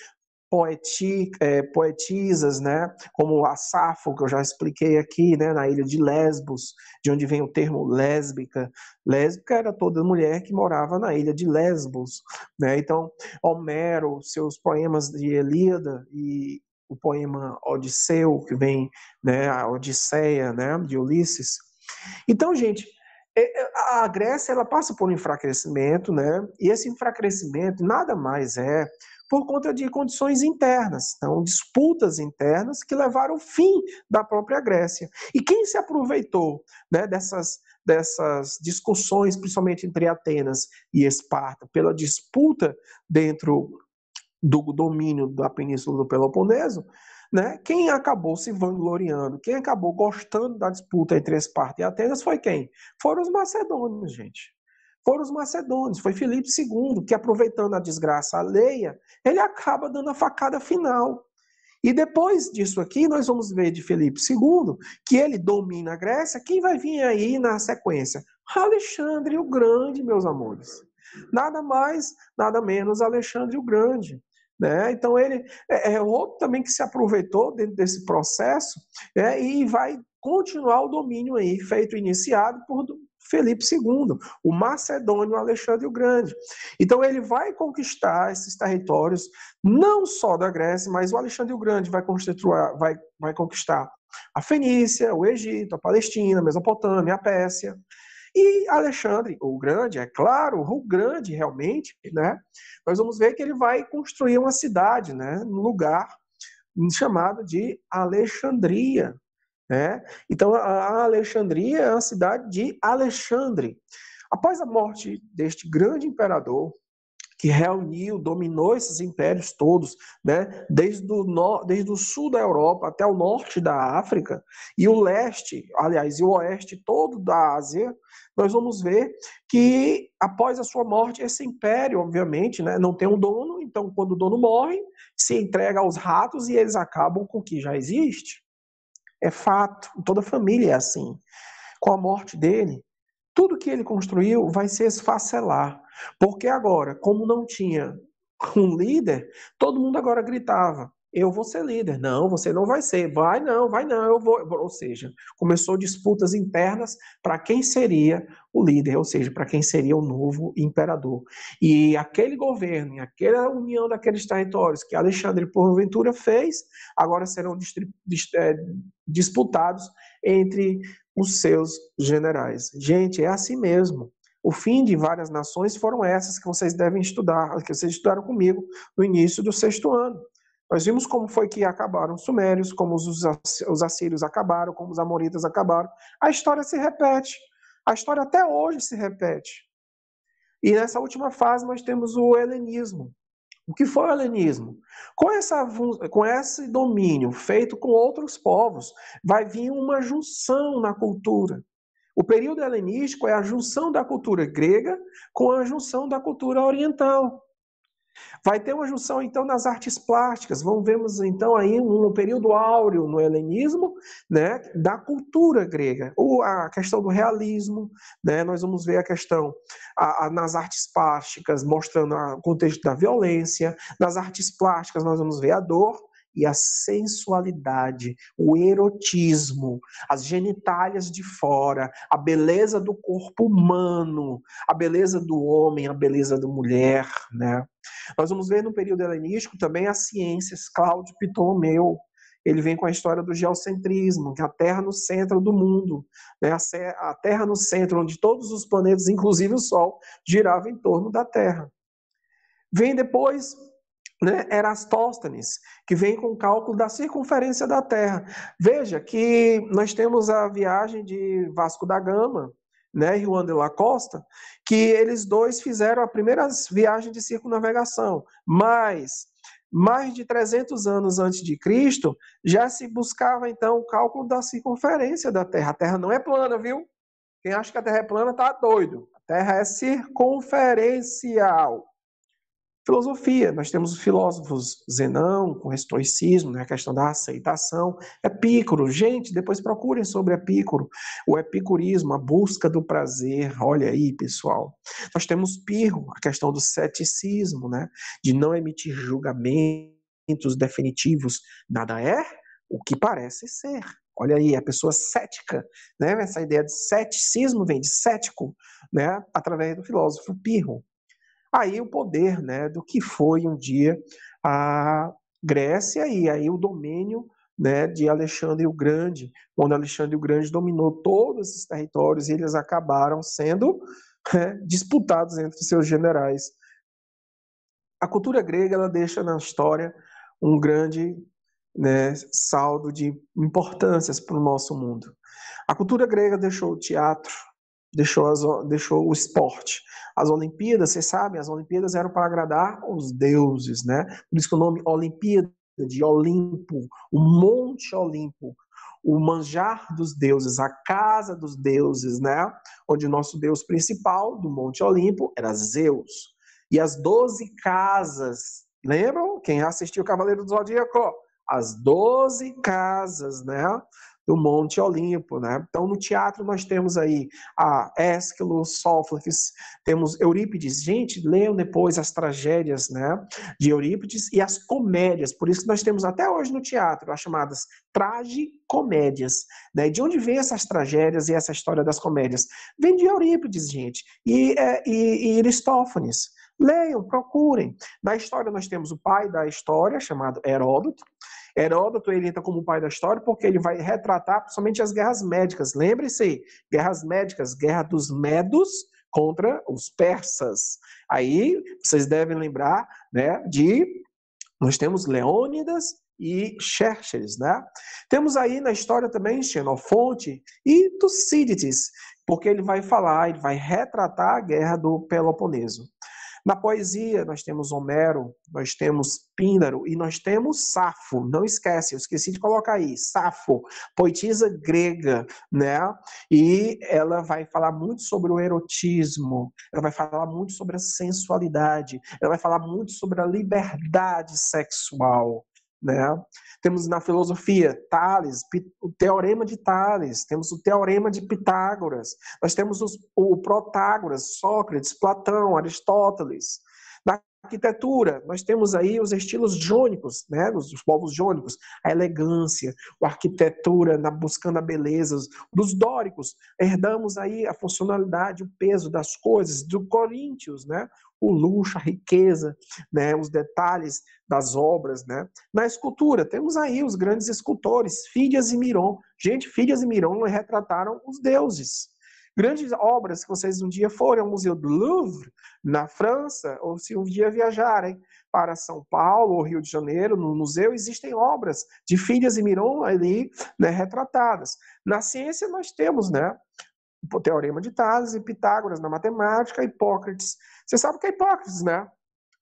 poetisas, né, como a Safo, que eu já expliquei aqui, né, na ilha de Lesbos, de onde vem o termo lésbica. Lésbica era toda mulher que morava na ilha de Lesbos, né? Então, Homero, seus poemas de Elíada e o poema Odisseu, que vem, né, a Odisseia, né, de Ulisses. Então, gente, a Grécia ela passa por um enfraquecimento, né? E esse enfraquecimento nada mais é por conta de condições internas, então disputas internas que levaram ao fim da própria Grécia. E quem se aproveitou, né, dessas discussões, principalmente entre Atenas e Esparta, pela disputa dentro do domínio da Península do Peloponeso, né? Quem acabou se vangloriando, quem acabou gostando da disputa entre Esparta e Atenas foi quem? Foram os macedônios, gente. Foram os macedônios, foi Filipe II, que aproveitando a desgraça alheia, ele acaba dando a facada final. E depois disso aqui, nós vamos ver de Filipe II, que ele domina a Grécia. Quem vai vir aí na sequência? Alexandre o Grande, meus amores. Nada mais, nada menos Alexandre o Grande. Né? Então ele é outro também que se aproveitou dentro desse processo, né? E vai continuar o domínio aí, iniciado por Felipe II, o macedônio Alexandre o Grande. Então ele vai conquistar esses territórios, não só da Grécia, mas o Alexandre o Grande vai conquistar a Fenícia, o Egito, a Palestina, a Mesopotâmia, a Pérsia. E Alexandre o Grande, é claro, o Grande realmente, né? Nós vamos ver que ele vai construir uma cidade, né? Um lugar chamado de Alexandria, né? Então, a Alexandria é a cidade de Alexandre. Após a morte deste grande imperador, que reuniu, dominou esses impérios todos, né? Desde o sul da Europa até o norte da África, e o leste, aliás, e o oeste todo da Ásia, nós vamos ver que, após a sua morte, esse império, obviamente, né, não tem um dono, então, quando o dono morre, se entrega aos ratos e eles acabam com o que já existe. É fato, toda família é assim. Com a morte dele, tudo que ele construiu vai se esfacelar. Porque agora, como não tinha um líder, todo mundo agora gritava: eu vou ser líder. Não, você não vai ser. Vai não, eu vou. Ou seja, começou disputas internas para quem seria o líder, ou seja, para quem seria o novo imperador. E aquele governo, aquela união daqueles territórios que Alexandre porventura fez, agora serão disputados entre os seus generais. Gente, é assim mesmo. O fim de várias nações foram essas que vocês devem estudar, que vocês estudaram comigo no início do 6º ano. Nós vimos como foi que acabaram os sumérios, como os assírios acabaram, como os amoritas acabaram. A história se repete. A história até hoje se repete. E nessa última fase nós temos o helenismo. O que foi o helenismo? Com esse domínio feito com outros povos, vai vir uma junção na cultura. O período helenístico é a junção da cultura grega com a junção da cultura oriental. Vai ter uma junção, então, nas artes plásticas. Vemos, então, aí um período áureo no helenismo, né, da cultura grega. Ou a questão do realismo, né, nós vamos ver a questão nas artes plásticas, mostrando o contexto da violência. Nas artes plásticas, nós vamos ver a dor e a sensualidade, o erotismo, as genitálias de fora, a beleza do corpo humano, a beleza do homem, a beleza da mulher, né? Nós vamos ver no período helenístico também as ciências. Cláudio Ptolomeu, ele vem com a história do geocentrismo, que é a Terra no centro do mundo, né? A Terra no centro, onde todos os planetas, inclusive o Sol, giravam em torno da Terra. Vem depois, né, Erastóstenes, que vem com o cálculo da circunferência da Terra. Veja que nós temos a viagem de Vasco da Gama, né, Juan de la Costa, que eles dois fizeram a primeira viagem de circunnavegação, mas mais de 300 anos antes de Cristo, já se buscava então o cálculo da circunferência da Terra. A Terra não é plana, viu? Quem acha que a Terra é plana está doido. A Terra é circunferencial. Filosofia, nós temos os filósofos Zenão, com o estoicismo, né, a questão da aceitação. Epicuro, gente, depois procurem sobre Epicuro. O epicurismo, a busca do prazer, olha aí, pessoal. Nós temos Pirro, a questão do ceticismo, né, de não emitir julgamentos definitivos. Nada é o que parece ser. Olha aí, a pessoa cética, né, essa ideia de ceticismo vem de cético, né, através do filósofo Pirro. Aí o poder, né, do que foi um dia a Grécia e aí o domínio, né, de Alexandre o Grande, quando Alexandre o Grande dominou todos esses territórios e eles acabaram sendo disputados entre seus generais. A cultura grega ela deixa na história um grande, né, saldo de importâncias para o nosso mundo. A cultura grega deixou o teatro, deixou o esporte. As Olimpíadas, vocês sabem, as Olimpíadas eram para agradar os deuses, né? Por isso que o nome Olimpíada, de Olimpo, o Monte Olimpo, o manjar dos deuses, a casa dos deuses, né? Onde o nosso deus principal do Monte Olimpo era Zeus. E as 12 casas, lembram? Quem assistiu o Cavaleiro do Zodíaco? as 12 casas, né, do Monte Olimpo, né? Então, no teatro nós temos aí a Ésquilo, Sófocles, temos Eurípides. Gente, leiam depois as tragédias, né, de Eurípides e as comédias. Por isso que nós temos até hoje no teatro as chamadas tragicomédias, né? De onde vem essas tragédias e essa história das comédias? Vem de Eurípides, gente, e Aristófanes. Leiam, procurem. Na história nós temos o pai da história, chamado Heródoto. Heródoto, ele entra como pai da história porque ele vai retratar principalmente as guerras médicas. Lembre-se, guerras médicas, guerra dos medos contra os persas. Aí vocês devem lembrar, né, nós temos Leônidas e Xerxes, né? Temos aí na história também Xenofonte e Tucídides, porque ele vai falar, ele vai retratar a guerra do Peloponeso. Na poesia, nós temos Homero, nós temos Píndaro e nós temos Safo. Não esquece, eu esqueci de colocar aí. Safo, poetisa grega, né? E ela vai falar muito sobre o erotismo, ela vai falar muito sobre a sensualidade, ela vai falar muito sobre a liberdade sexual, né? Temos na filosofia Tales, o teorema de Tales, temos o teorema de Pitágoras, nós temos o Protágoras, Sócrates, Platão, Aristóteles. Na arquitetura, nós temos aí os estilos jônicos, né, dos povos jônicos, a elegância, a arquitetura buscando a beleza, dos dóricos, herdamos aí a funcionalidade, o peso das coisas, do Coríntios, né, o luxo, a riqueza, né, os detalhes das obras, né? Na escultura, temos aí os grandes escultores, Fídias e Miron. Gente, Fídias e Miron retrataram os deuses. Grandes obras que vocês um dia forem ao Museu do Louvre, na França, ou se um dia viajarem para São Paulo ou Rio de Janeiro, no museu, existem obras de Fídias e Miron ali, né, retratadas. Na ciência nós temos, né, o teorema de Tales e Pitágoras, na matemática, Hipócrates. Você sabe o que é Hipócrates, né?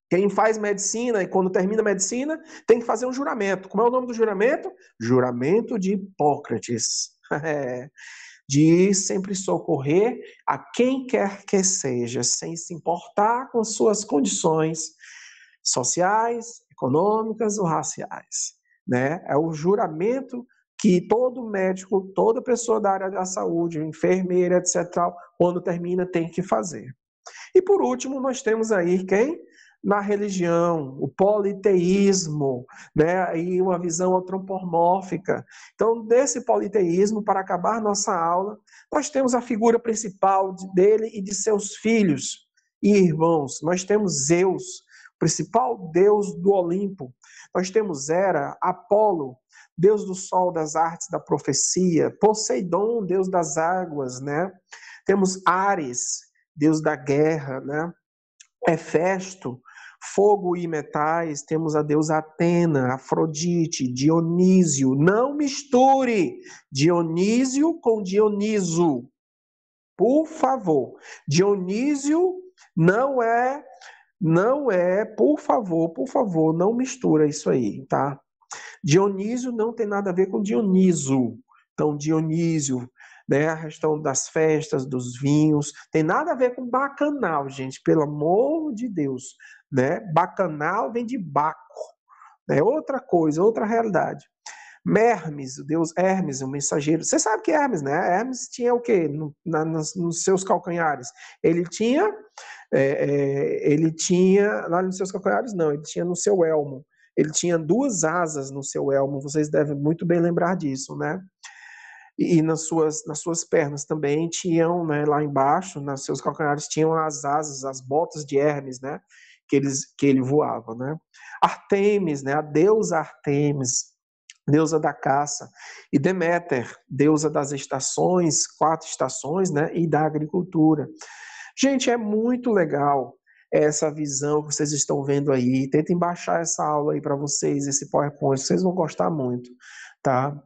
Quem faz medicina e quando termina a medicina tem que fazer um juramento. Como é o nome do juramento? Juramento de Hipócrates. De sempre socorrer a quem quer que seja, sem se importar com suas condições sociais, econômicas ou raciais, né? É o juramento que todo médico, toda pessoa da área da saúde, enfermeira, etc., quando termina tem que fazer. E por último, nós temos aí quem? Na religião, o politeísmo, né? E uma visão antropomórfica. Então, desse politeísmo, para acabar nossa aula, nós temos a figura principal dele e de seus filhos e irmãos. Nós temos Zeus, o principal deus do Olimpo. Nós temos Hera, Apolo, deus do sol, das artes, da profecia. Poseidon, deus das águas, né? Temos Ares, deus da guerra, né? Hefesto, fogo e metais, temos a deusa Atena, Afrodite, Dionísio. Não misture Dionísio com Dioniso, por favor. Dionísio não é, por favor, não mistura isso aí, tá? Dionísio não tem nada a ver com Dioniso. Então, Dionísio, né, a questão das festas, dos vinhos, tem nada a ver com bacanal, gente, pelo amor de Deus, né? Bacanal vem de Baco, é outra coisa, outra realidade. Hermes, o deus Hermes, o mensageiro. Você sabe que Hermes, né? Hermes tinha o quê nos seus calcanhares? Ele tinha, lá nos seus calcanhares não, ele tinha no seu elmo. Ele tinha duas asas no seu elmo, vocês devem muito bem lembrar disso, né? E nas suas pernas também tinham, né, lá embaixo, nos seus calcanhares, tinham as asas, as botas de Hermes, né, que ele voava, né. Artemis, né, a deusa Artemis, deusa da caça, e Deméter, deusa das estações, 4 estações, né, e da agricultura. Gente, é muito legal essa visão que vocês estão vendo aí. Tentem baixar essa aula aí para vocês, esse PowerPoint, vocês vão gostar muito, tá?